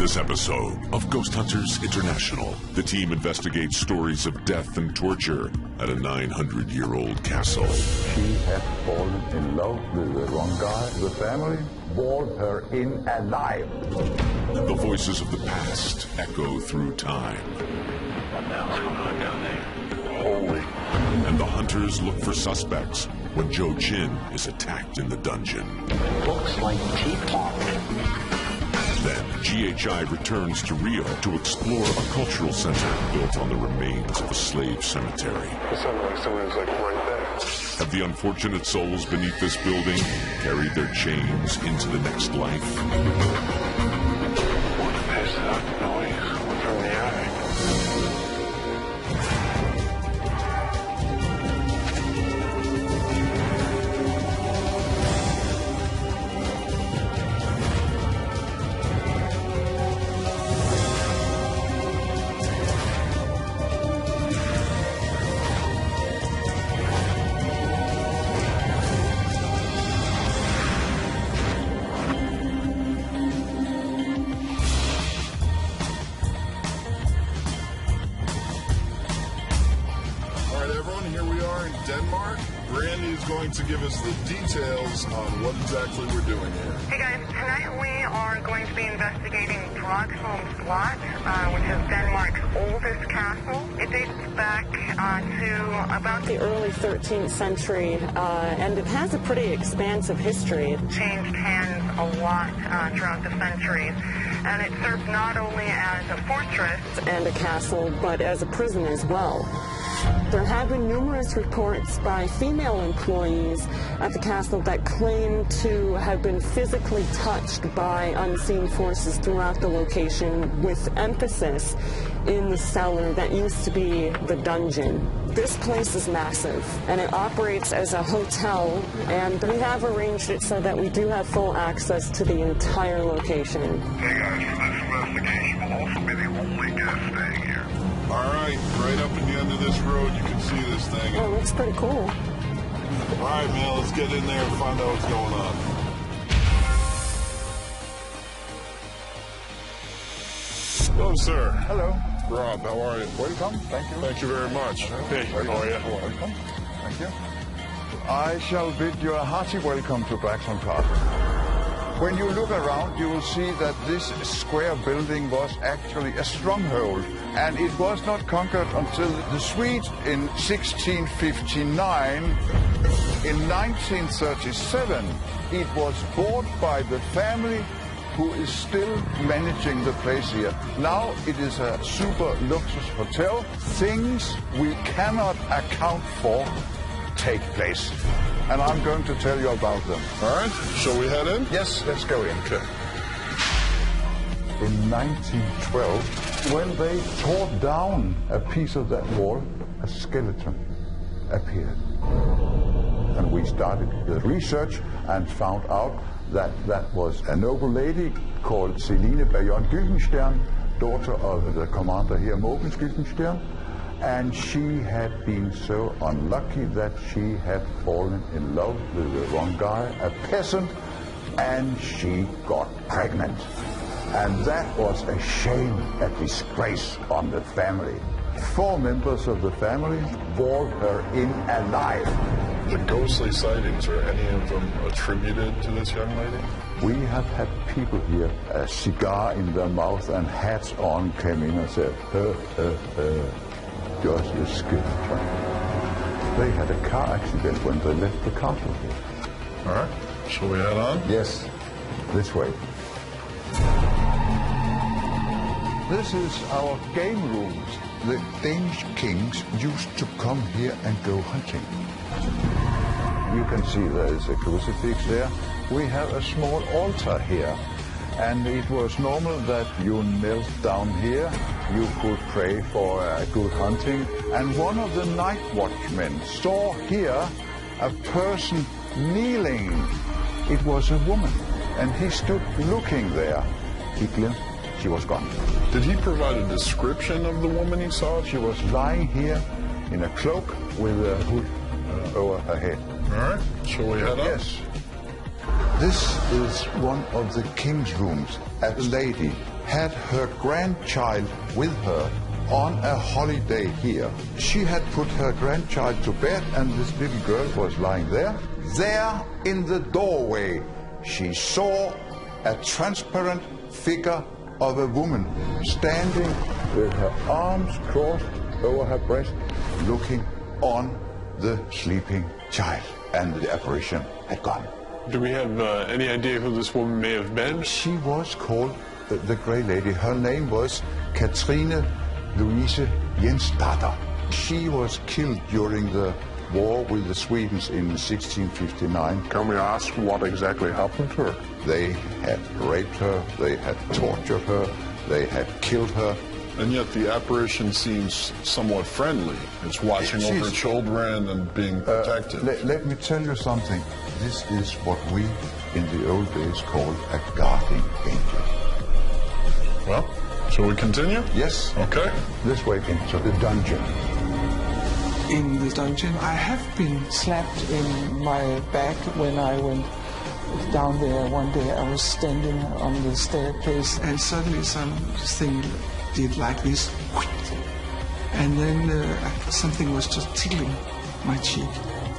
this episode of Ghost Hunters International, the team investigates stories of death and torture at a 900-year-old castle. She had fallen in love with the wrong guy. The family walled her in alive. The voices of the past echo through time. What the hell's going on down there? Holy. And the hunters look for suspects when Joe Chin is attacked in the dungeon. Looks like teapot. Then GHI returns to Rio to explore a cultural center built on the remains of a slave cemetery. It sounded like someone was like right there. Have the unfortunate souls beneath this building carried their chains into the next life? What is that noise from the attic? Denmark. Brandy is going to give us the details on what exactly we're doing here. Hey guys, tonight we are going to be investigating Dragsholm Slot, which is Denmark's oldest castle. It dates back to about the early 13th century, and it has a pretty expansive history. It changed hands a lot throughout the centuries. And it served not only as a fortress and a castle, but as a prison as well. There have been numerous reports by female employees at the castle that claim to have been physically touched by unseen forces throughout the location, with emphasis in the cellar that used to be the dungeon. This place is massive, and it operates as a hotel, and we have arranged it so that we do have full access to the entire location. Hey guys, for this investigation, we'll also be the only guest staying here. All right up at the end of this road, you can see this thing. Oh, that's pretty cool. All right, man, let's get in there and find out what's going on. Hello, sir. Hello. Rob, how are you? Welcome. Thank you. Thank you very much. Hey, how are you? Welcome. Thank you. I shall bid you a hearty welcome to Dragsholm Park. When you look around, you will see that this square building was actually a stronghold, and it was not conquered until the Swedes in 1659. In 1937, it was bought by the family who is still managing the place here. Now it is a super luxury hotel. Things we cannot account for take place. And I'm going to tell you about them. All right, shall we head in? Yes, let's go in. Okay. In 1912, when they tore down a piece of that wall, a skeleton appeared. And we started the research and found out that that was a noble lady called Celine Bayon Gyldenstern, daughter of the commander here, Mogens Gyldenstern. And she had been so unlucky that she had fallen in love with the wrong guy, a peasant, and she got pregnant. And that was a shame, a disgrace on the family. 4 members of the family walled her in alive. The ghostly sightings, are any of them attributed to this young lady? We have had people here, a cigar in their mouth and hats on, came in and said, just a skeleton. They had a car accident when they left the castle here. All right, shall we head on? Yes, this way. This is our game rooms. The Danish kings used to come here and go hunting. You can see there is a crucifix there. We have a small altar here. And it was normal that you knelt down here. You could pray for good hunting. And one of the night watchmen saw here a person kneeling. It was a woman. And he stood looking there. He glimpsed, she was gone. Did he provide a description of the woman he saw? She was lying here in a cloak with a hood over her head. All right, shall we head up? Yes. This is one of the king's rooms. A lady had her grandchild with her on a holiday here. She had put her grandchild to bed, and this little girl was lying there. There in the doorway, she saw a transparent figure of a woman standing with her arms crossed over her breast, looking on the sleeping child, and the apparition had gone. Do we have any idea who this woman may have been? She was called the Grey Lady. Her name was Katrine Louise Jensdatter. She was killed during the war with the Swedes in 1659. Can we ask what exactly happened to her? They had raped her, they had tortured her, they had killed her. And yet the apparition seems somewhat friendly. It's watching over children and being protected. Let me tell you something. This is what we in the old days called a guardian angel. Well, shall we continue? Yes. Okay. This way into the dungeon. In the dungeon, I have been slapped in my back when I went down there. One day I was standing on the staircase and suddenly something did like this. And then something was just tickling my cheek.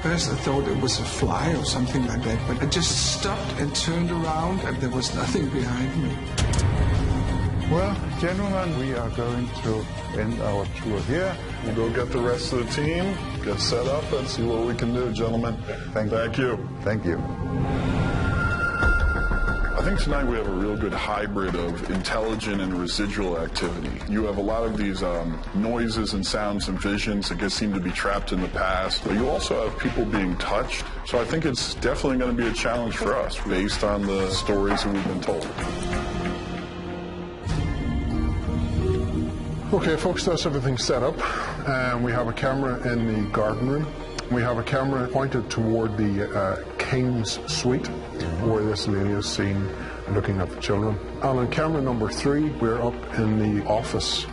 First I thought it was a fly or something like that, but I just stopped and turned around and there was nothing behind me. Well, gentlemen, we are going to end our tour here. We'll go get the rest of the team, get set up, and see what we can do, gentlemen. Thank you. Thank you. I think tonight we have a real good hybrid of intelligent and residual activity. You have a lot of these noises and sounds and visions that seem to be trapped in the past, but you also have people being touched. So I think it's definitely going to be a challenge for us based on the stories that we've been told. Okay, folks, that's everything set up. We have a camera in the garden room. We have a camera pointed toward the King's Suite, where this lady is seen looking at the children. And on camera number 3, we're up in the office.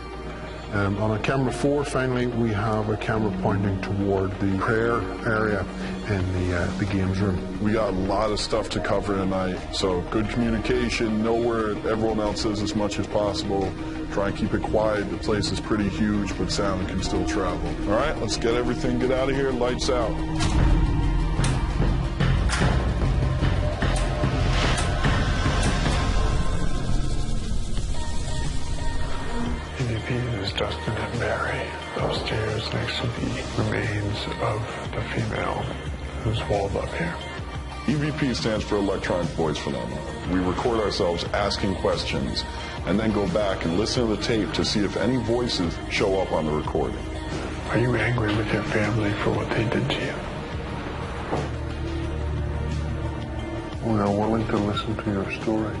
On camera 4, finally, we have a camera pointing toward the prayer area in the games room. We got a lot of stuff to cover tonight, so good communication, know where everyone else is as much as possible. Try and keep it quiet. The place is pretty huge, but sound can still travel. All right, let's get out of here. Lights out. EVP is Dustin and Mary upstairs next to the remains of the female who's walled up here. EVP stands for Electronic Voice Phenomenon. We record ourselves asking questions and then go back and listen to the tape to see if any voices show up on the recording. Are you angry with your family for what they did to you? We are willing to listen to your story.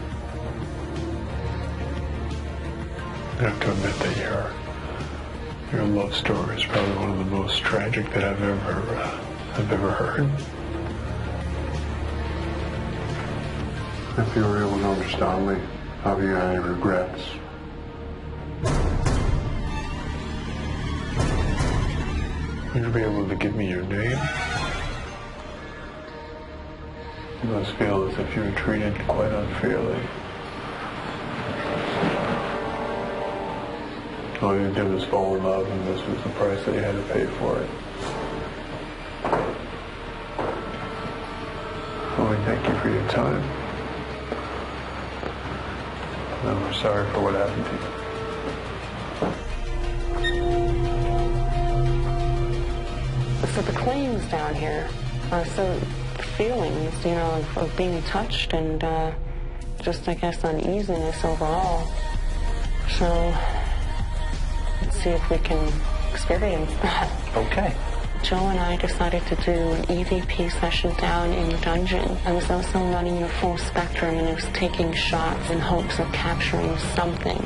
I have to admit that your love story is probably one of the most tragic that I've ever heard. If you were able to understand me, have you any regrets? Would you be able to give me your name? You must feel as if you were treated quite unfairly. All you did was fall in love, and this was the price that you had to pay for it. Well, we thank you for your time. And we're sorry for what happened to you. So the claims down here are so feelings, of being touched and just, I guess, uneasiness overall. So let's see if we can experience that. Okay. Joe and I decided to do an EVP session down in the dungeon. I was also running a full spectrum, and I was taking shots in hopes of capturing something.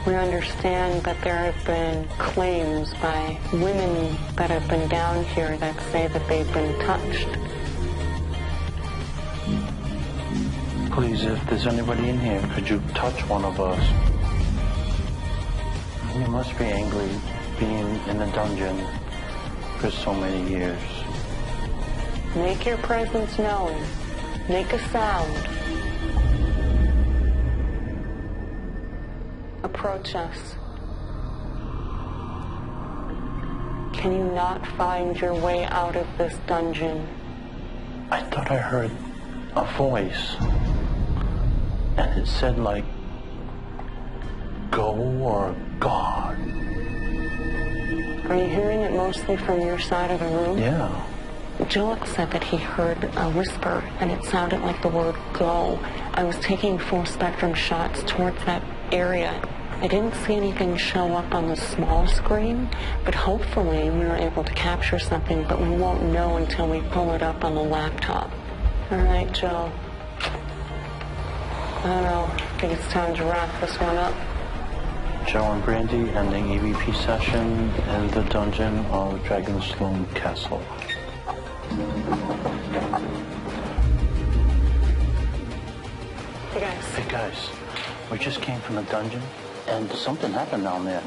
We understand that there have been claims by women that have been down here that say that they've been touched. Please, if there's anybody in here, could you touch one of us? You must be angry being in a dungeon for so many years. Make your presence known. Make a sound. approach us. Can you not find your way out of this dungeon? I thought I heard a voice, and it said like, go or God. Are you hearing it mostly from your side of the room? Yeah. Jillick said that he heard a whisper, and it sounded like the word go. I was taking full spectrum shots towards that area. I didn't see anything show up on the small screen, but hopefully we were able to capture something, but we won't know until we pull it up on the laptop. All right, Joe. I don't know. I think it's time to wrap this one up. Joe and Brandy ending EVP session in the dungeon of Dragonstone Castle. Hey guys. Hey guys, we just came from the dungeon and something happened down there.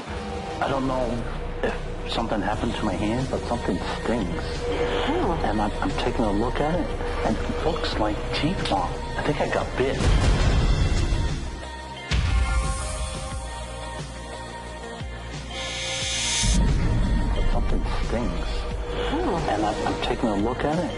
I don't know if something happened to my hand, but something stings. Oh. And I'm taking a look at it, and it looks like teeth mark. I think I got bit. But something stings. Oh. And I'm taking a look at it,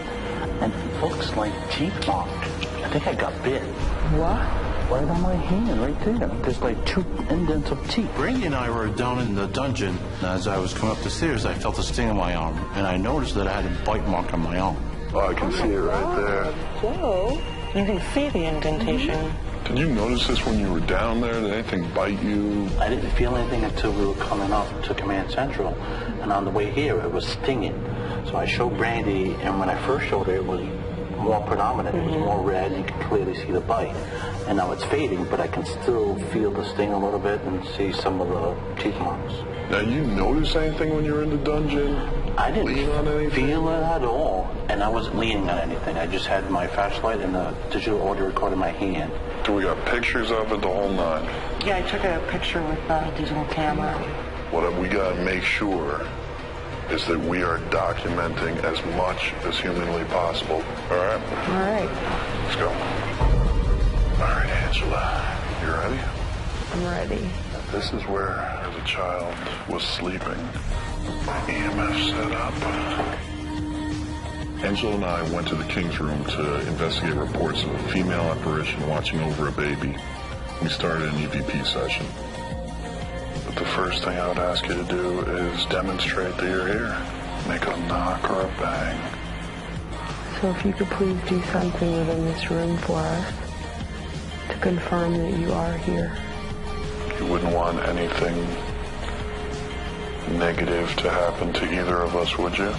and it looks like teeth mark. I think I got bit. What? Right on my hand, right there. There's like 2 indents of teeth. Brandy and I were down in the dungeon. As I was coming up the stairs, I felt a sting on my arm, and I noticed that I had a bite mark on my arm. Oh, I can see it right there. Joe, you can see the indentation. Did you notice this when you were down there? Did anything bite you? I didn't feel anything until we were coming up to Command Central, and on the way here, it was stinging. So I showed Brandy, and when I first showed her, it was more predominant. It was more red. You could clearly see the bite. And now it's fading, but I can still feel the sting a little bit and see some of the teeth marks. Now, you notice anything when you were in the dungeon? I didn't Lean on anything? feel it at all, and I wasn't leaning on anything. I just had my flashlight and the digital audio recorder in my hand. Do we got pictures of it, the whole nine? Yeah, I took a picture with the digital camera. What we got to make sure is that we are documenting as much as humanly possible. All right? All right. Let's go. All right, Angela, you ready? I'm ready. This is where, as a child, was sleeping. EMF set up. Angela and I went to the King's room to investigate reports of a female apparition watching over a baby. We started an EVP session. But the first thing I would ask you to do is demonstrate that you're here. Make a knock or a bang. So if you could please do something within this room for us to confirm that you are here. You wouldn't want anything negative to happen to either of us, would you?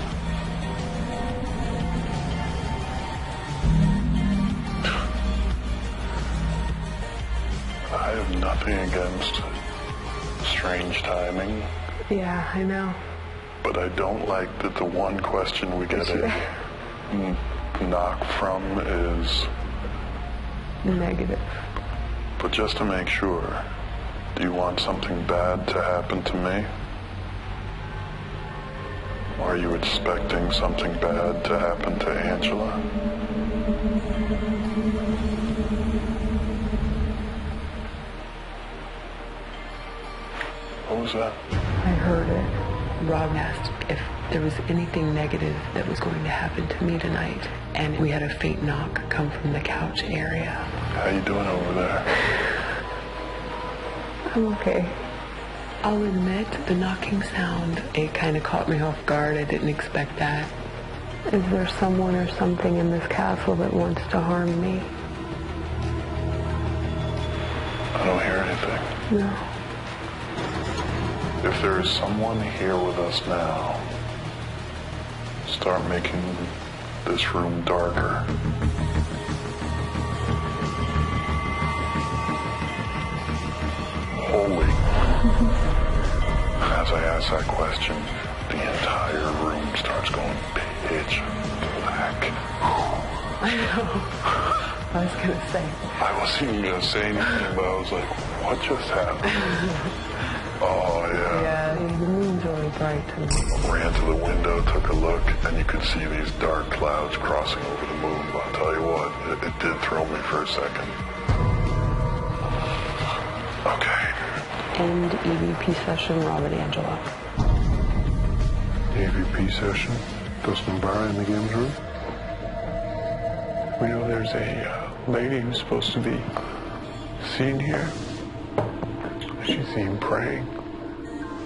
I have nothing against strange timing. Yeah, I know. But I don't like that the one question we get a knock from is Negative. But just to make sure, do you want something bad to happen to me? Or are you expecting something bad to happen to Angela? What was that? I heard it. Rob asked if there was anything negative that was going to happen to me tonight, and we had a faint knock come from the couch area. How you doing over there? I'm okay. I'll admit, the knocking sound, it kind of caught me off guard. I didn't expect that. Is there someone or something in this castle that wants to harm me? I don't hear anything. No. If there is someone here with us now, start making this room darker. Holy. As I ask that question, the entire room starts going pitch black. I know. I was going to say. I wasn't even going to say anything, but I was like, what just happened? Oh, yeah. Yeah, the moon's really bright tonight. Ran to the window, took a look, and you could see these dark clouds crossing over the moon. But I'll tell you what, it did throw me for a second. Okay, End EVP session, Robert Angela. EVP session. Dustin Barr in the games room. We know there's a lady who's supposed to be seen here. She's seen praying.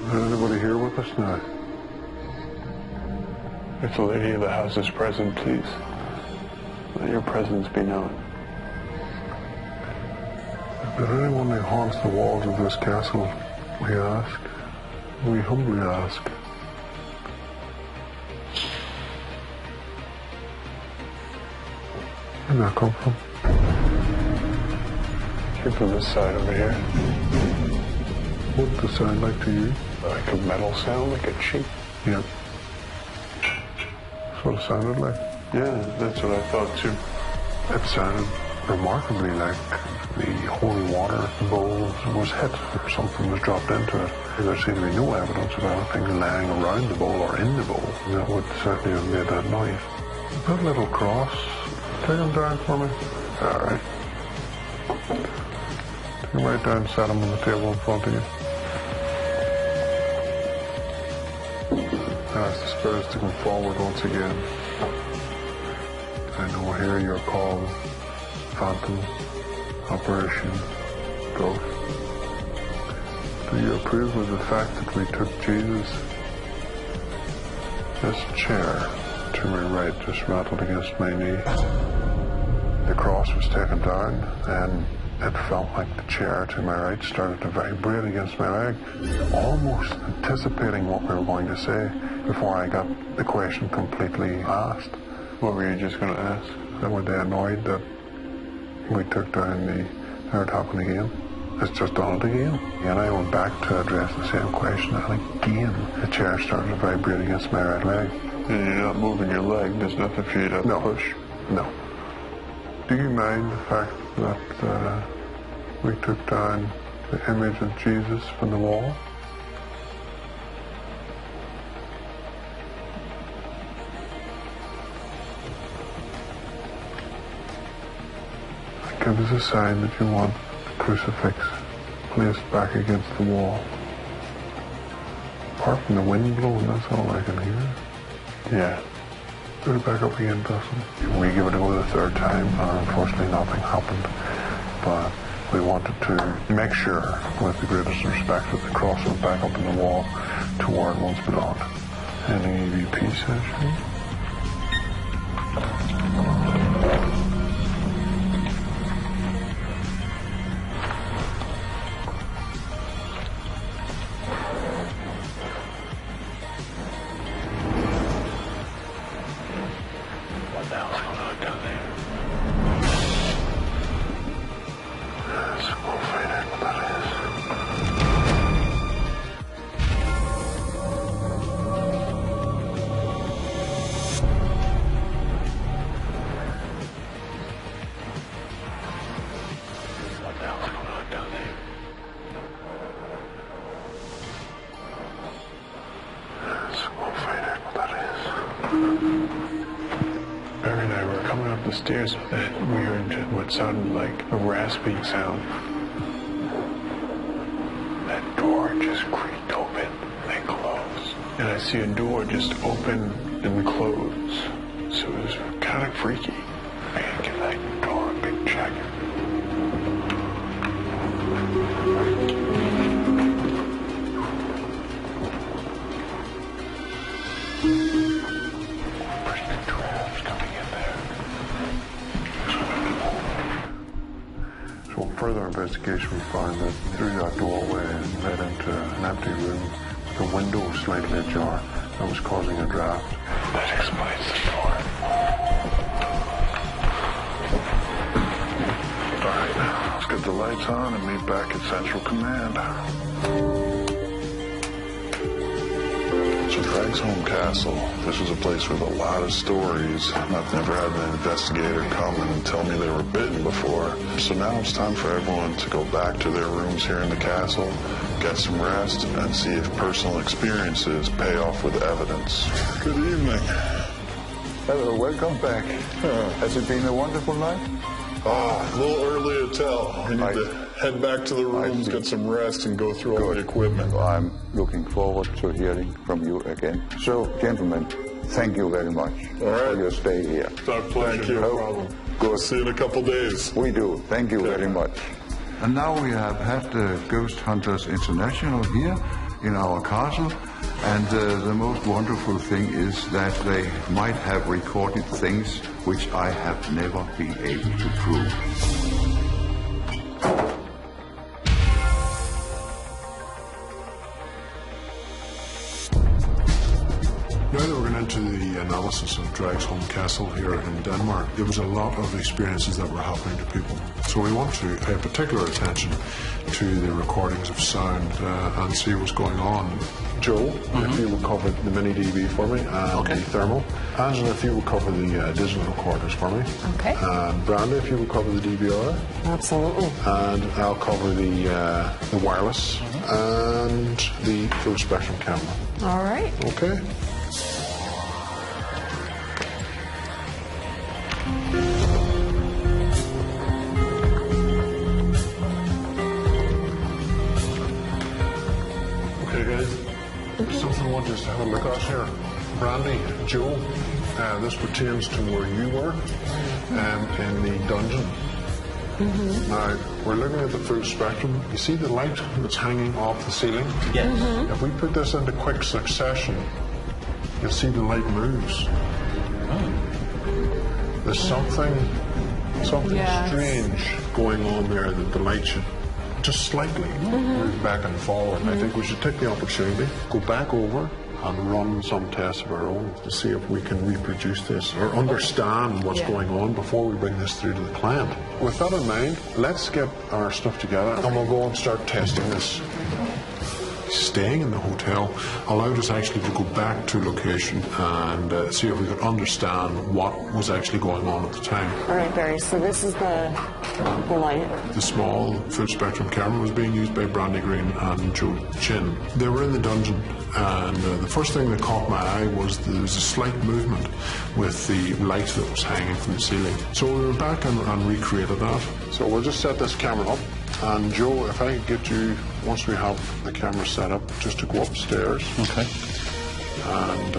Is anybody here with us now? If the lady of the house is present, please let your presence be known. Is there anyone who haunts the walls of this castle? We ask. We humbly ask. Where'd that come from? Came from this side over here. What does it sound like to you? Like a metal sound, like a cheap. Yep. That's what it sounded like. Yeah, that's what I thought too. It sounded remarkably like the holy water bowl was hit or something was dropped into it. There seemed to be no evidence of anything lying around the bowl or in the bowl. That would certainly have made that noise. That little cross, take him down for me. All right. Take him right down and set him on the table in front of you. Ask the spirits to come forward once again. I know here you're called Phantom, Operation, Ghost. Do you approve of the fact that we took Jesus? This chair to my right just rattled against my knee. The cross was taken down and it felt like the chair to my right started to vibrate against my leg, almost anticipating what we were going to say before I got the question completely asked. What were you just going to ask? Were they annoyed that we took down the third happen again? It's just done it again. And I went back to address the same question, and again the chair started to vibrate against my right leg. And you're not moving your leg, there's nothing for you to push? No. Do you mind the fact that we took down the image of Jesus from the wall? Give us a sign that you want the crucifix placed back against the wall. Apart from the wind blowing, that's all I can hear. Yeah. Put it back up again, Dustin. We give it a go the third time, and unfortunately nothing happened. But we wanted to make sure, with the greatest respect, that the cross went back up in the wall to where it once belonged. Any EVP session? Barry and I were coming up the stairs and we heard what sounded like a rasping sound. That door just creaked open and closed. And I see a door just open and close. So it was kind of freaky. I gotta give that door a big check. Further investigation, we found that through that doorway it led into an empty room with a window slightly ajar that was causing a draft. That explains the door. Alright, let's get the lights on and meet back at Central Command. So Craig's home castle, this was a place with a lot of stories. I've never had an investigator come and tell me they were bitten before. So now it's time for everyone to go back to their rooms here in the castle, get some rest, and see if personal experiences pay off with evidence. Good evening. Hello, welcome back. Has it been a wonderful night? A little early to tell. head back to the rooms, get some rest, and go through all the equipment. I'm looking forward to hearing from you again. So, gentlemen, thank you very much for your stay here. It's our pleasure. Thank you. No problem. Go see you in a couple days. We do. Thank you very much. And now we have had Ghost Hunters International here in our castle. And the most wonderful thing is that they might have recorded things which I have never been able to prove. Now that we're going into the analysis of Dragsholm Castle here in Denmark, there was a lot of experiences that were happening to people. So we want to pay particular attention to the recordings of sound and see what's going on. Joe, if you would cover the mini DV for me and the thermal. Angela, if you would cover the digital recorders for me. Okay. And Branda, if you would cover the DVR. Absolutely. And I'll cover the wireless and the full spectrum camera. All right. Okay. Something I want you to have a look at here. Brandy, Joe, this pertains to where you were in the dungeon. Now, we're looking at the full spectrum. You see the light that's hanging off the ceiling? Yes. If we put this into quick succession, you'll see the light moves. There's something strange going on there that the light should just slightly move back and forward. I think we should take the opportunity, go back over and run some tests of our own to see if we can reproduce this or understand what's going on before we bring this through to the client. With that in mind, let's get our stuff together and we'll go and start testing this. Staying in the hotel allowed us actually to go back to location and see if we could understand what was actually going on at the time. All right, Barry, so this is the light. The small full spectrum camera was being used by Brandy Green and Joe Chin. They were in the dungeon and the first thing that caught my eye was there was a slight movement with the light that was hanging from the ceiling. So we went back and recreated that. So we'll just set this camera up. And Joe, if I could get you, once we have the camera set up, just to go upstairs. Okay. And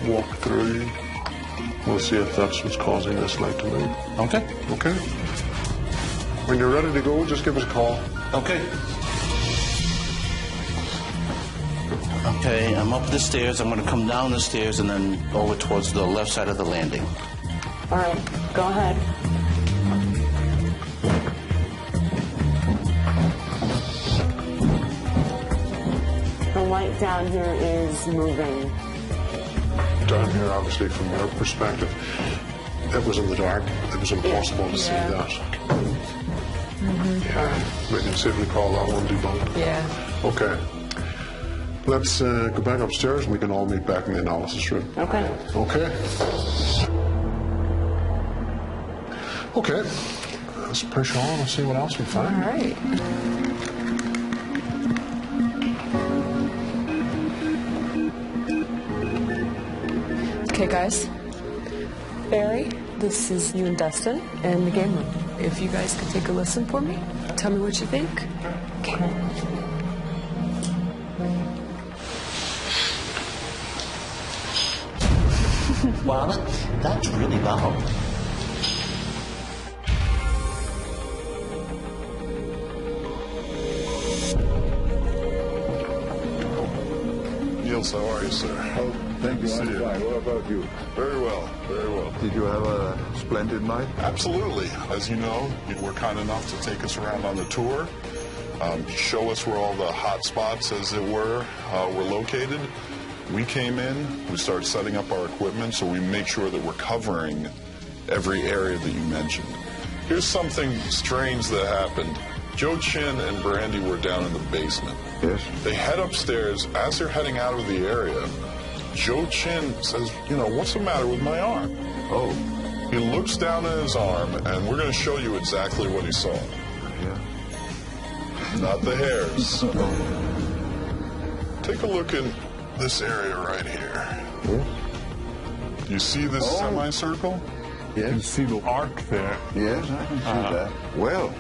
walk through. We'll see if that's what's causing this light to move. Okay. Okay. When you're ready to go, just give us a call. Okay. Okay, I'm up the stairs. I'm going to come down the stairs and then over towards the left side of the landing. All right, go ahead. The light down here is moving. Down here, obviously, from your perspective, it was in the dark. It was impossible to see that. Yeah. We can see if we call that one debunked. Yeah. Okay. Let's go back upstairs and we can all meet back in the analysis room. Okay. Okay. Okay. Let's push on and see what else we find. All right. Okay, guys. Barry, this is you and Dustin in the game room. If you guys could take a listen for me, tell me what you think. Okay. Wow, that's really loud. Niels, how are you, sir? Oh, thank you. I'm fine. What about you? Very well, very well. Did you have a splendid night? Absolutely. As you know, you were kind enough to take us around on the tour, show us where all the hot spots, as it were located. We came in, we started setting up our equipment, so we make sure that we're covering every area that you mentioned. Here's something strange that happened. Joe Chin and Brandy were down in the basement. Yes. They head upstairs. As they're heading out of the area, Joe Chin says, what's the matter with my arm? Oh. He looks down at his arm, and we're going to show you exactly what he saw. Yeah. Not the hairs. Take a look in this area right here. Yes. You see this semicircle? Yes. You can see the arc there. Yes, I can see that. Well,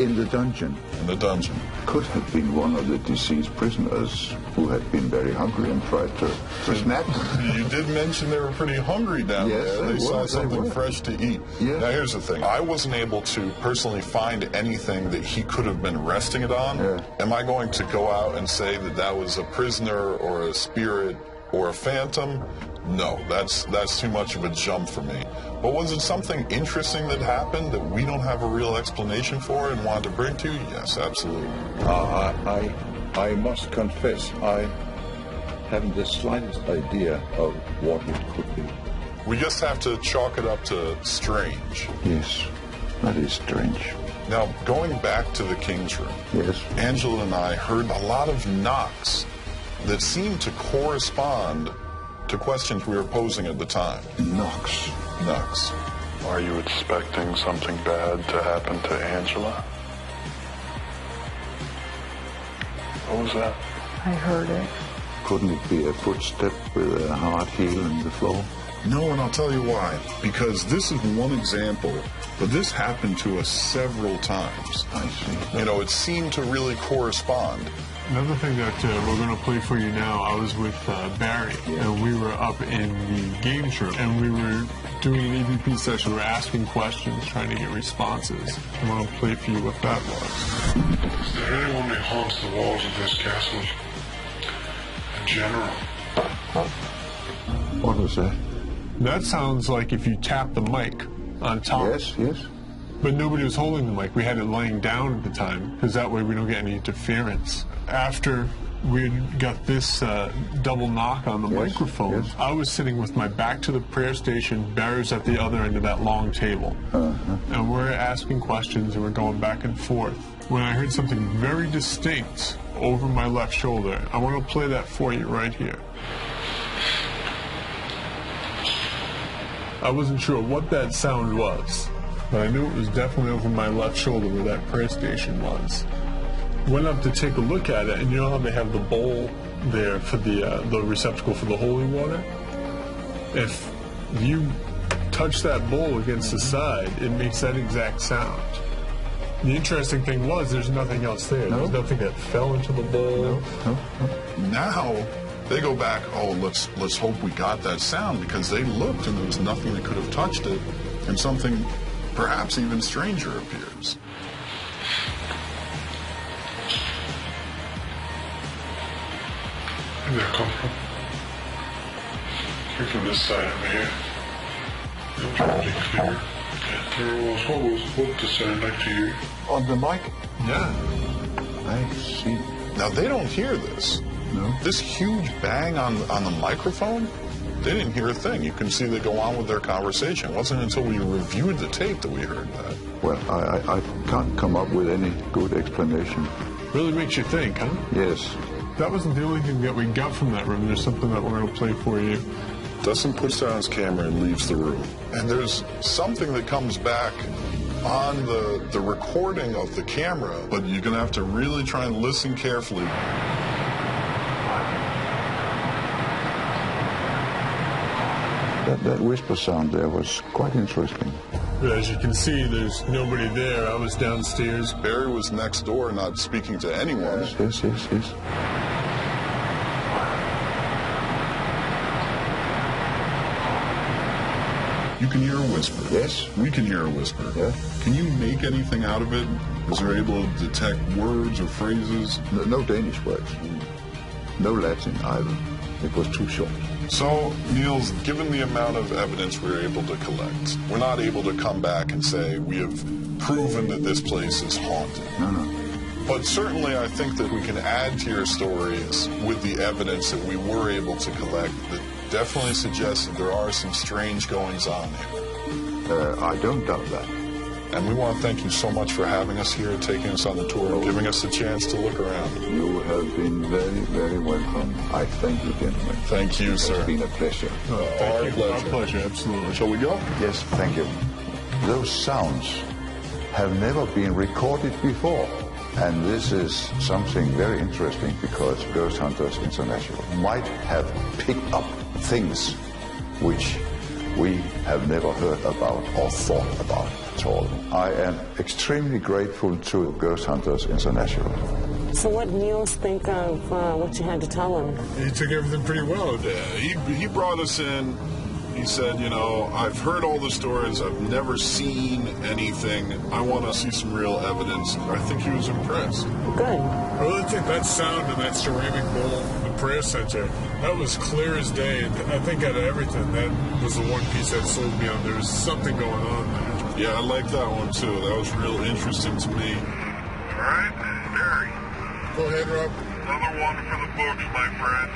In the dungeon. In the dungeon. Could have been one of the deceased prisoners who had been very hungry and tried to snap them. You did mention they were pretty hungry down there. They saw something fresh to eat. Yes. Now here's the thing. I wasn't able to personally find anything that he could have been resting it on. Yeah. Am I going to go out and say that that was a prisoner or a spirit or a phantom? No, that's too much of a jump for me. But was it something interesting that happened that we don't have a real explanation for and wanted to bring to you? Yes, absolutely. I must confess, I haven't the slightest idea of what it could be. We just have to chalk it up to strange. Yes, that is strange. Now, going back to the King's Room, yes, Angela and I heard a lot of knocks that seemed to correspond to questions we were posing at the time. Knocks. Knocks. Are you expecting something bad to happen to Angela? What was that? I heard it. Couldn't it be a footstep with a hard heel in the floor? No, and I'll tell you why. Because this is one example, but this happened to us several times. I see. You know, it seemed to really correspond. Another thing that we're going to play for you now, I was with Barry, and we were up in the games room, and we were doing an EVP session. We were asking questions, trying to get responses. I want to play for you what that was. Is there anyone that haunts the walls of this castle in general? What was that? That sounds like if you tap the mic on top. Yes, yes. But nobody was holding the mic. We had it laying down at the time, because that way we don't get any interference. After we got this double knock on the microphone, I was sitting with my back to the prayer station. Barry's at the other end of that long table. And we're asking questions, and we're going back and forth. When I heard something very distinct over my left shoulder, I want to play that for you right here. I wasn't sure what that sound was, but I knew it was definitely over my left shoulder where that prayer station was. Went up to take a look at it, and you know how they have the bowl there for the receptacle for the holy water? If you touch that bowl against the side, it makes that exact sound. The interesting thing was there's nothing else there. There was nothing that fell into the bowl. Now they go back, oh, let's hope we got that sound, because they looked and there was nothing that could have touched it, and something perhaps even stranger appears. Where'd that come from? Came from this side over here. It was pretty clear. What was the sound like to you? On the mic? Yeah. I see. Now they don't hear this. No. This huge bang on the microphone, they didn't hear a thing. You can see they go on with their conversation. It wasn't until we reviewed the tape that we heard that. Well, I can't come up with any good explanation. Really makes you think, huh? Yes. That wasn't the only thing that we got from that room. There's something that we're going to play for you. Dustin puts down his camera and leaves the room. And there's something that comes back on the recording of the camera, but you're going to have to really try and listen carefully. That whisper sound there was quite interesting. But as you can see, there's nobody there. I was downstairs. Barry was next door, not speaking to anyone. Yes. You can hear a whisper. Yes. We can hear a whisper. Yeah. Can you make anything out of it? Was there able to detect words or phrases? No Danish words. No Latin either. It was too short. So, Niels, given the amount of evidence we're able to collect, we're not able to come back and say we have proven that this place is haunted. No. But certainly I think that we can add to your stories with the evidence that we were able to collect that definitely suggests that there are some strange goings on here. I don't doubt that. And we want to thank you so much for having us here, taking us on the tour, and giving us a chance to look around. You have been very, very welcome. I thank you, gentlemen. Thank you, sir. It's been a pleasure. Our pleasure. Our pleasure, absolutely. Shall we go? Yes, thank you. Those sounds have never been recorded before. And this is something very interesting because Ghost Hunters International might have picked up things which we have never heard about or thought about at all. I am extremely grateful to Ghost Hunters International. So what Niels think of what you had to tell him? He took everything pretty well. He brought us in. He said, you know, I've heard all the stories. I've never seen anything. I want to see some real evidence. I think he was impressed. Good. I really think that sound in that ceramic bowl, the prayer center, that was clear as day. And I think out of everything, that was the one piece that sold me on. There was something going on there. Yeah, I like that one too. That was real interesting to me. All right, Barry. Go ahead, Rob. Another one for the books, my friend.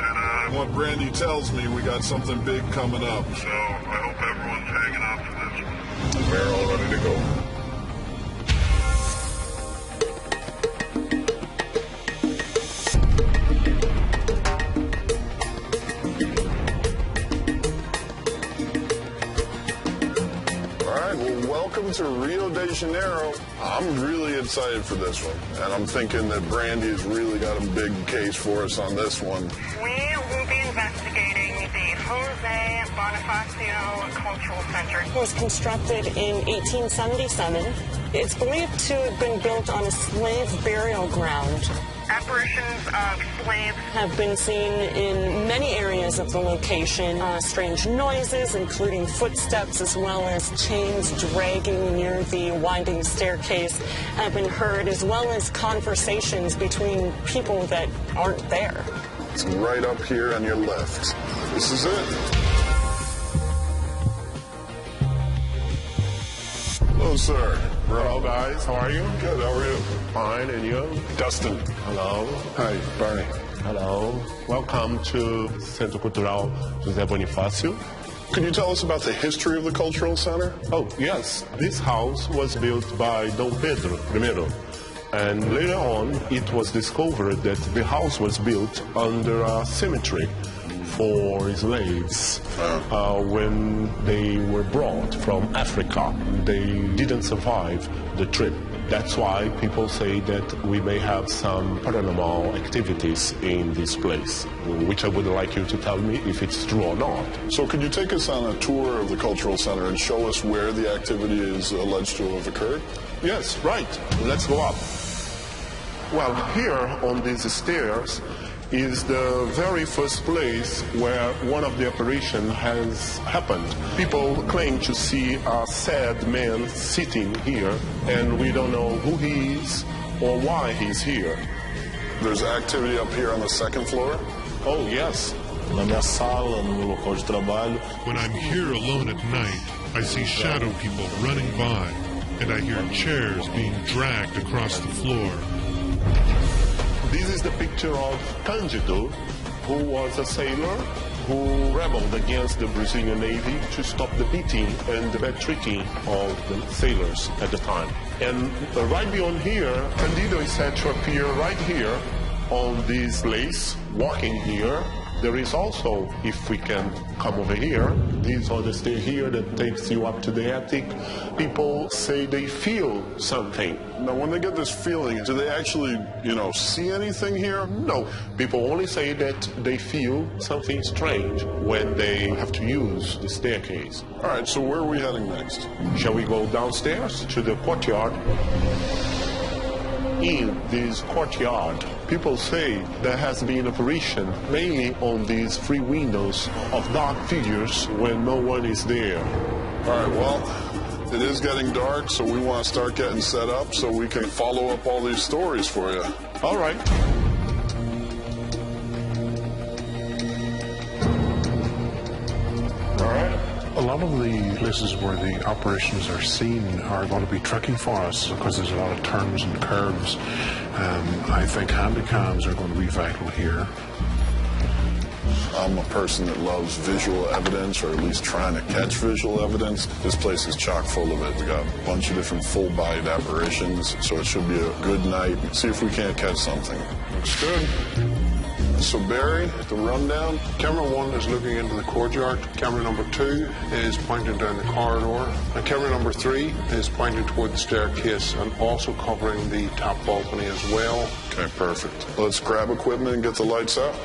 And what Brandy tells me, we got something big coming up. So I hope everyone's hanging out for this one. We're all ready to go. Welcome to Rio de Janeiro. I'm really excited for this one, and I'm thinking that Brandy has really got a big case for us on this one. We will be investigating the Jose Bonifacio Cultural Center. It was constructed in 1877. It's believed to have been built on a slave burial ground. Apparitions of slaves have been seen in many areas of the location. Strange noises, including footsteps as well as chains dragging near the winding staircase, have been heard, as well as conversations between people that aren't there. It's right up here on your left. This is it. Hello, sir. Hello, guys. How are you? Good. How are you? Fine. And you? Dustin. Hello. Hi, Barney. Hello. Welcome to Centro Cultural José Bonifácio. Could you tell us about the history of the Cultural Center? Oh, yes. This house was built by Dom Pedro I. And later on, it was discovered that the house was built under a cemetery for slaves when they were brought from Africa. They didn't survive the trip. That's why people say that we may have some paranormal activities in this place, which I would like you to tell me if it's true or not. So could you take us on a tour of the Cultural Center and show us where the activity is alleged to have occurred? Yes, right. Let's go up. Well, here on these stairs is the very first place where one of the apparitions has happened. People claim to see a sad man sitting here, and we don't know who he is or why he's here. There's activity up here on the second floor? Oh, yes. Na minha sala, no meu local de trabalho. When I'm here alone at night, I see shadow people running by, and I hear chairs being dragged across the floor. This is the picture of Cândido, who was a sailor who rebelled against the Brazilian Navy to stop the beating and the bad treating of the sailors at the time. And right beyond here, Cândido is said to appear right here on this place, walking here. There is also, if we can come over here, this other stair here that takes you up to the attic. People say they feel something. Now, when they get this feeling, do they actually, see anything here? No. People only say that they feel something strange when they have to use the staircase. All right, so where are we heading next? Shall we go downstairs to the courtyard? In this courtyard, people say there has been apparition mainly on these three windows of dark figures when no one is there. All right, well, it is getting dark, so we want to start getting set up so we can follow up all these stories for you. All right. A lot of the places where the operations are seen are going to be tricky for us because there's a lot of turns and curves. I think handycams are going to be vital here. I'm a person that loves visual evidence, or at least trying to catch visual evidence. This place is chock full of it. We got a bunch of different full-bodied apparitions, so it should be a good night. See if we can't catch something. Looks good. So Barry, the rundown. Camera 1 is looking into the courtyard. Camera number 2 is pointing down the corridor. And camera number 3 is pointing toward the staircase and also covering the top balcony as well. Okay, perfect. Let's grab equipment and get the lights out.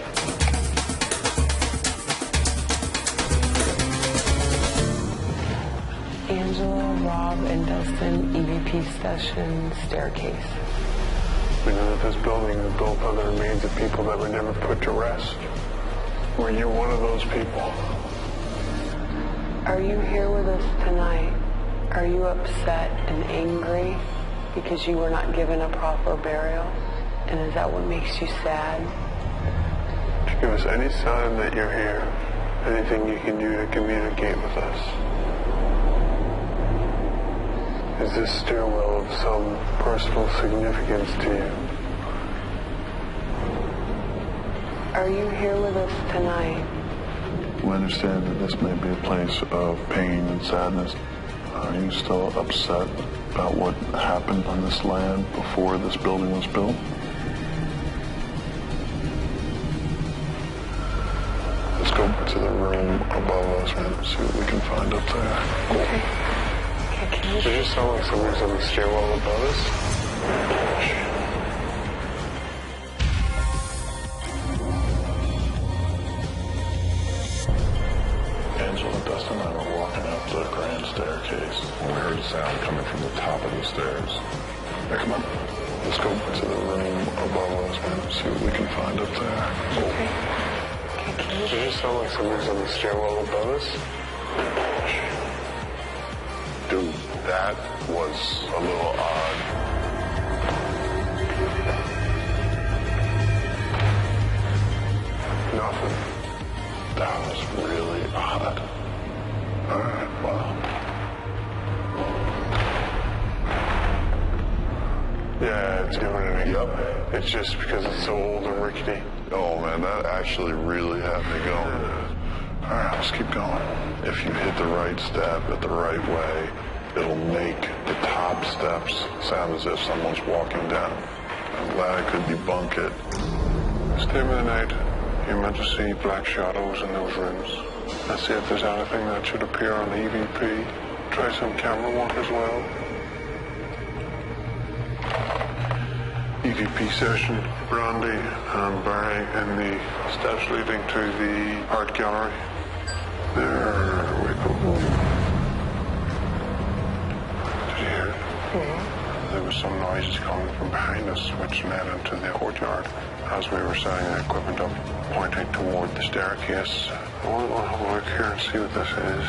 Rob and Dustin EVP session staircase. We know that this building was built by the remains of people that were never put to rest. Were you one of those people? Are you here with us tonight? Are you upset and angry because you were not given a proper burial? And is that what makes you sad? Give us any sign that you're here. Anything you can do to communicate with us. Is this stairwell of some personal significance to you? Are you here with us tonight? We understand that this may be a place of pain and sadness. Are you still upset about what happened on this land before this building was built? Let's go to the room above us and see what we can find up there. Okay. Did you sound like somebody's on the stairwell above us? Angela, Dustin and I were walking up the grand staircase when we heard a sound coming from the top of the stairs. Hey, come on. Let's go to the room above us and see what we can find up there. Okay. Did you sound like somebody's on the stairwell above us? Dude, that was a little odd. Nothing. That was really odd. Alright, well. Yeah, it's doing it again. Yep. It's just because it's so old and rickety. Oh man, that actually really had me going. Alright, let's keep going. If you hit the right step at the right way, it'll make the top steps sound as if someone's walking down. I'm glad I could debunk it. Stay with the night. You're meant to see black shadows in those rooms. Let's see if there's anything that should appear on the EVP. Try some camera work as well. EVP session, Brandy and Barry in the steps leading to the art gallery. There we go. Did you hear it? There was some noises coming from behind us which led into the courtyard. As we were setting the equipment up, pointing toward the staircase, I want to have a look here and see what this is.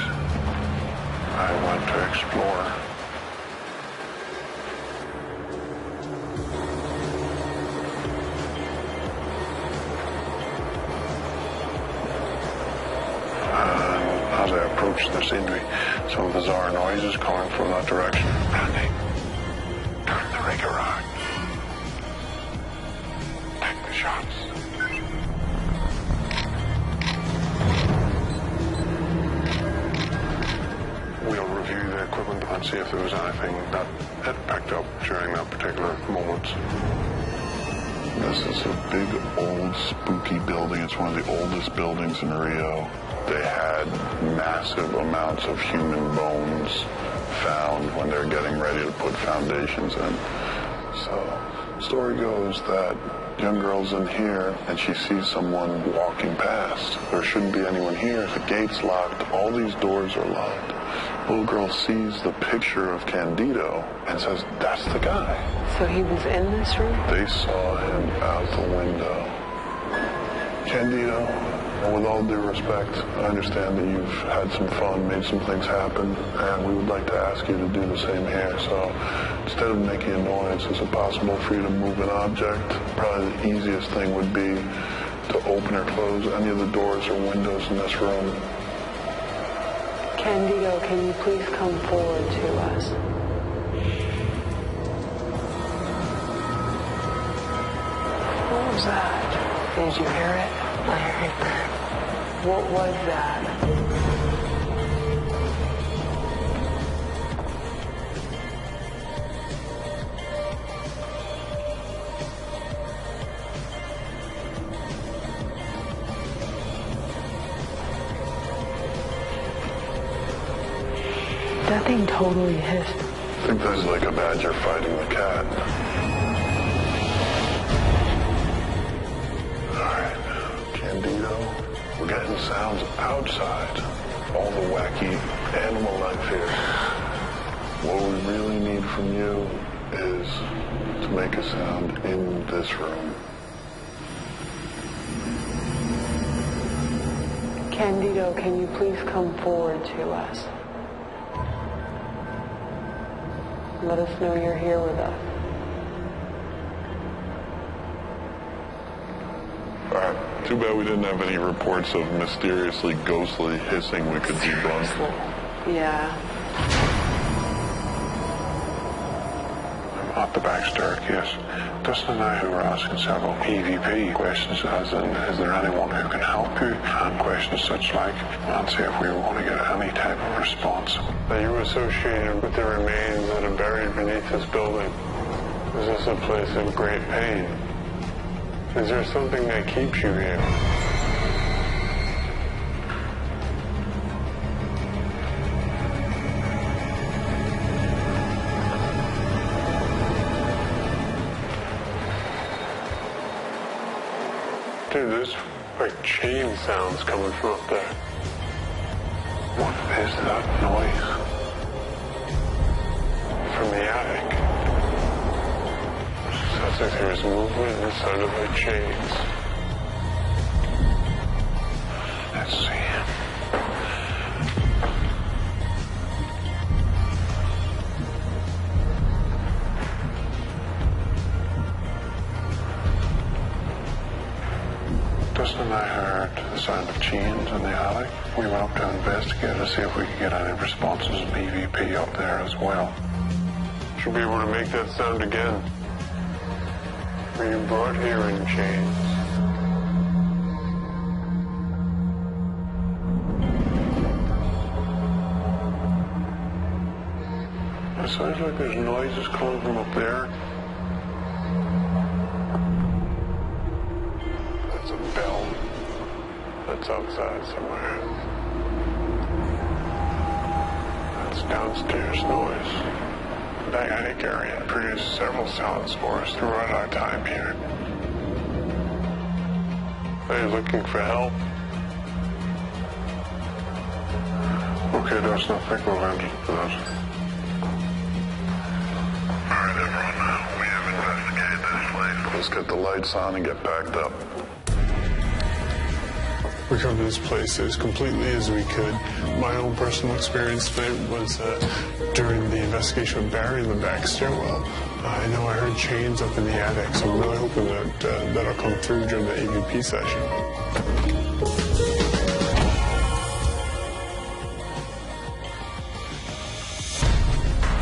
I went to explore. As I approached, there seemed to be some bizarre noises coming from that direction. Randy, turn the rig around. Take the shots. We'll review the equipment and see if there was anything that had picked up during that particular moment. This is a big, old, spooky building. It's one of the oldest buildings in Rio. They had massive amounts of human bones found when they're getting ready to put foundations in. So, the story goes that young girl's in here and she sees someone walking past. There shouldn't be anyone here. The gate's locked. All these doors are locked. Little girl sees the picture of Candido and says, "That's the guy." So he was in this room? They saw him out the window. Candido, with all due respect, I understand that you've had some fun, made some things happen, and we would like to ask you to do the same here. So instead of making a noise, is it possible for you to move an object? Probably the easiest thing would be to open or close any of the doors or windows in this room. Candido, can you please come forward to us? What was that? Did you hear it? I heard that. What was that? That thing totally hissed. I think that's like a badger fighting the cat. Alright, Candido, we're getting sounds outside. All the wacky animal life here. What we really need from you is to make a sound in this room. Candido, can you please come forward to us? Let us know you're here with us. Alright, too bad we didn't have any reports of mysteriously ghostly hissing we could debunk. Yeah. At the back staircase, Dustin and I were asking several EVP questions, as in, is there anyone who can help you? And questions such like, and see if we were going to get any type of response. That you were associated with the remains that are buried beneath this building. Is this a place of great pain? Is there something that keeps you here? Dude, there's like chain sounds coming from up there. What is that noise? From the attic. Sounds like there was movement and sounded like chains. Let's see. Dustin and I heard the sound of chains in the attic. We went up to investigate to see if we could get any responses from EVP up there as well. Should be able to make that sound again. Were you brought here in chains? It sounds like there's noises coming from up there. That's a bell. That's outside somewhere. That's downstairs noise. The attic area produced several sounds for us throughout our time here. Are you looking for help? Okay, Dustin, I think we'll end it for that. Alright, everyone, we have investigated this place. Let's get the lights on and get packed up. We covered this place as completely as we could. My own personal experience tonight was during the investigation of Barry in the back stairwell. I know I heard chains up in the attic, so I'm really hoping that that'll come through during the AVP session.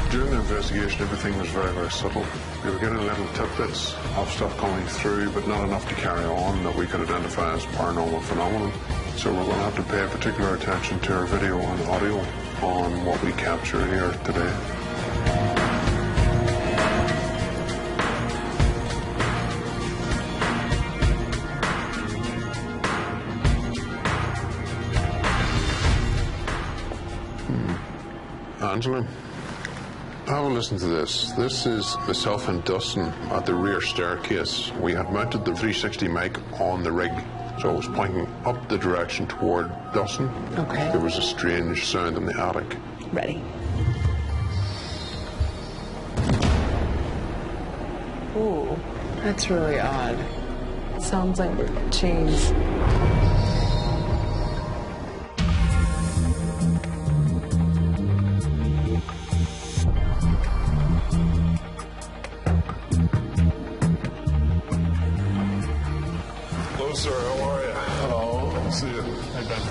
During the investigation, everything was very, very subtle. We were getting little tidbits of stuff coming through, but not enough to carry on that we could identify as paranormal phenomenon. So we're going to have to pay particular attention to our video and audio on what we capture here today. Angela? Have a listen to this. This is myself and Dustin at the rear staircase. We had mounted the 360 mic on the rig, so it was pointing up the direction toward Dustin. Okay. There was a strange sound in the attic. Ready. Ooh, that's really odd. Sounds like chains. Hello, sir. How are you? Hello. Good to see you. Hey, Ben.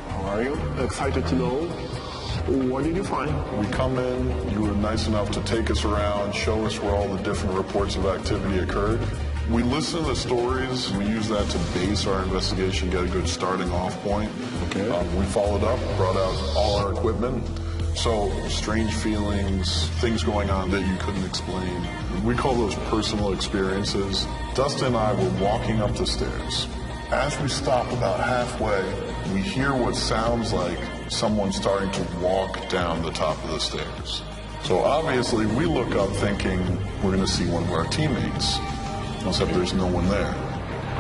How are you? Excited to know. What did you find? We come in, you were nice enough to take us around, show us where all the different reports of activity occurred. We listen to the stories, we use that to base our investigation, get a good starting off point. Okay. We followed up, brought out all our equipment. So, strange feelings, things going on that you couldn't explain. We call those personal experiences. Dustin and I were walking up the stairs. As we stop about halfway, we hear what sounds like someone starting to walk down the top of the stairs. So obviously we look up thinking we're going to see one of our teammates, except there's no one there.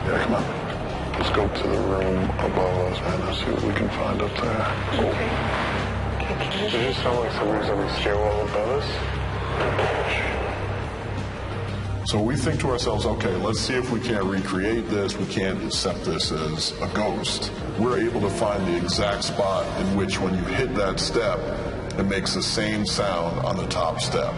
Yeah, come on. Let's go to the room above us and see what we can find up there. Okay. Did it sound like somebody's on the stairwell above us? So we think to ourselves, okay, let's see if we can't recreate this. We can't accept this as a ghost. We're able to find the exact spot in which when you hit that step, it makes the same sound on the top step.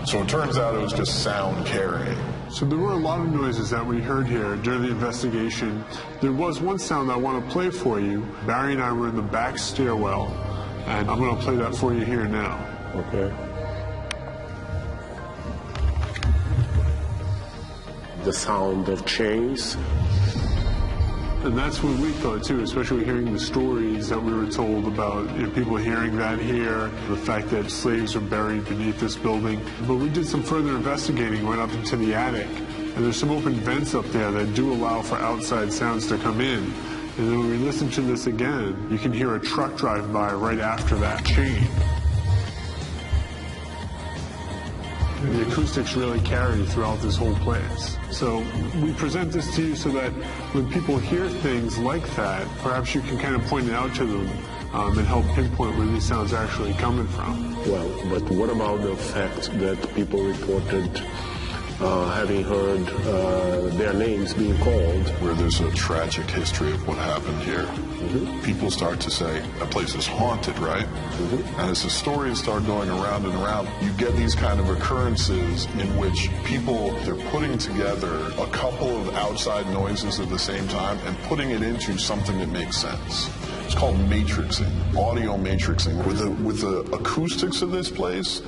So it turns out it was just sound carrying. So there were a lot of noises that we heard here during the investigation. There was one sound I want to play for you. Barry and I were in the back stairwell, and I'm going to play that for you here now. Okay. The sound of chains. And that's what we thought too, especially hearing the stories that we were told about people hearing that here, the fact that slaves are buried beneath this building. But we did some further investigating, went up into the attic, and there's some open vents up there that do allow for outside sounds to come in. And then when we listen to this again, you can hear a truck drive by right after that chain. The acoustics really carry throughout this whole place. So we present this to you so that when people hear things like that, perhaps you can kind of point it out to them and help pinpoint where these sounds are actually coming from. Well, but what about the fact that people reported having heard their names being called? Where there's a tragic history of what happened here. People start to say, that place is haunted, right? And as the stories start going around and around, you get these kind of occurrences in which people, they're putting together a couple of outside noises at the same time and putting it into something that makes sense. It's called matrixing, audio matrixing. With the acoustics of this place,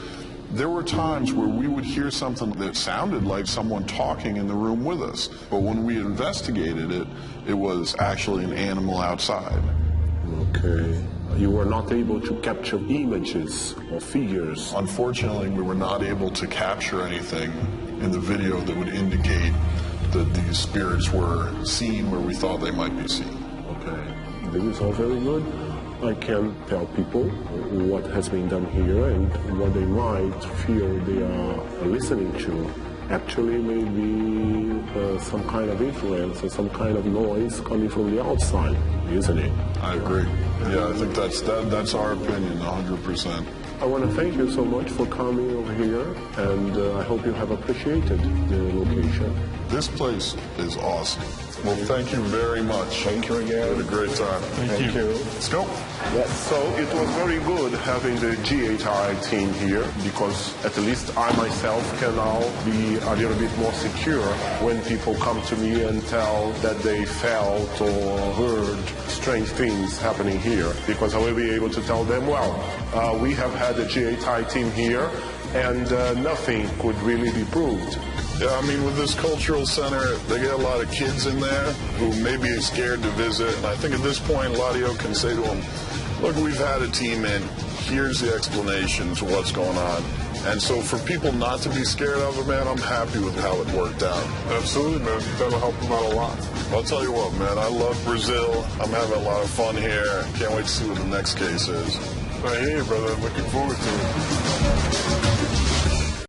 there were times where we would hear something that sounded like someone talking in the room with us. But when we investigated it, it was actually an animal outside. Okay. You were not able to capture images or figures? Unfortunately, we were not able to capture anything in the video that would indicate that these spirits were seen where we thought they might be seen. Okay. This is all very good. I can tell people what has been done here and what they might feel they are listening to. Actually, maybe some kind of influence or some kind of noise coming from the outside, isn't it? I agree. Yeah, I think that's our opinion, 100%. I want to thank you so much for coming over here, and I hope you have appreciated the location. This place is awesome. Well, thank you very much. Thank you again. We had a great time. Thank you. Let's go. Yes, so it was very good having the GHI team here, because at least I myself can now be a little bit more secure when people come to me and tell that they felt or heard strange things happening here, because I will be able to tell them, well, we have had the GHI team here, and nothing could really be proved. Yeah, I mean, with this cultural center, they get a lot of kids in there who may be scared to visit. And I think at this point, Ladio can say to them, look, we've had a team in. Here's the explanation to what's going on. And so for people not to be scared of it, man, I'm happy with how it worked out. Absolutely, man. That'll help them out a lot. I'll tell you what, man, I love Brazil. I'm having a lot of fun here. Can't wait to see what the next case is. I hear you, brother. I'm looking forward to it.